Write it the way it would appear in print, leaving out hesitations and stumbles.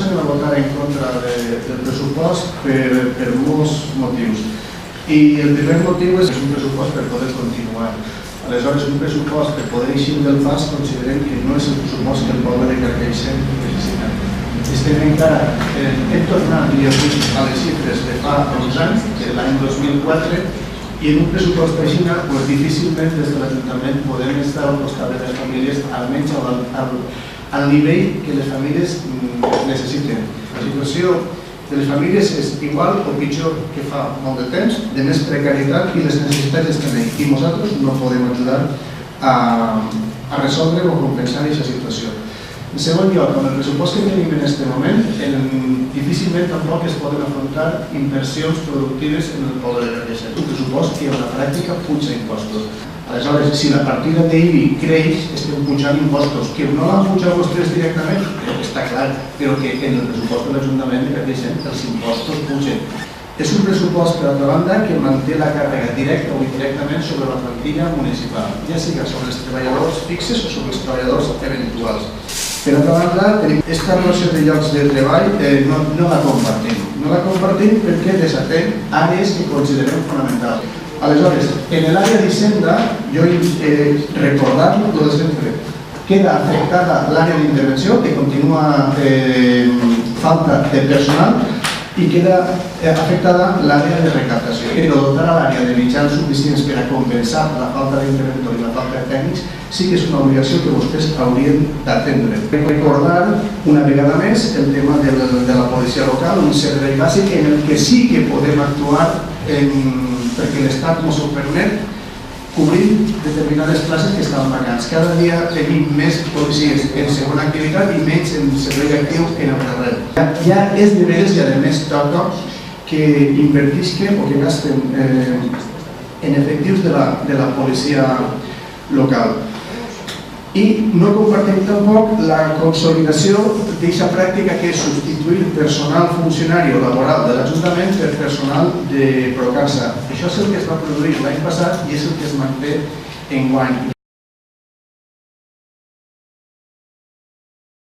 nosaltres anem a votar en contra del pressupost per molts motius. I el primer motiu és un pressupost per poder continuar. Aleshores, un pressupost per poder eixir del pas considerem que no és el pressupost que el poble de Carcaixent necessita. Estem encara, hem tornat a les xifres de fa 11 anys, de l'any 2004, i en un pressupost així, difícilment des de l'Ajuntament podem estar al costat de les famílies, almenys al nivell que les famílies necessiten. La situació de les famílies és igual o pitjor que fa molt de temps, de més precarietat, i les necessitats estan ahí. I nosaltres no podem ajudar a resoldre o compensar aquesta situació. En segon lloc, amb el pressupost que tenim en aquest moment, difícilment tampoc es poden afrontar inversions productives en el poble de Carcaixent. Un pressupost que en la pràctica puja impostos. Aleshores, si la partida d'IBI creix, estem pujant impostos. Que no l'han pujat vostès directament, està clar, però que en el pressupost de l'Ajuntament de Carcaixent els impostos pugen. És un pressupost, per altra banda, que manté la càrrega directa o indirectament sobre la plantilla municipal, ja sigui sobre els treballadors fixes o sobre els treballadors eventuals. Per altra banda, tenim aquesta noció de llocs de treball, no la compartim. No la compartim perquè desatén àrees que considerem fonamentals. Aleshores, en l'àrea d'Hisenda, jo he recordat el de sempre. Queda afectada l'àrea d'intervenció, que continua falta de personal, i queda afectada l'àrea de recaptació. Però dotar a l'àrea de mitjans suficients per a compensar la falta d'interventor i la falta de tècnics sí que és una obligació que vostès haurien d'atendre. Recordar una vegada més el tema de la policia local, un servei bàsic en el que sí que podem actuar perquè l'Estat ens ho permet, cobrint determinades places que estan vacants. Cada dia tenim més policies en segona activitat i menys en servei actiu en el carrer. Ja és de veres i a més toca que invertisquen o que gasten en efectius de la policia local. I no compartim tampoc la consolidació d'aquesta pràctica que és substituir personal funcionari o laboral de l'Ajuntament per personal de Procasa. Això és el que es va produir l'any passat i és el que es manté enguany.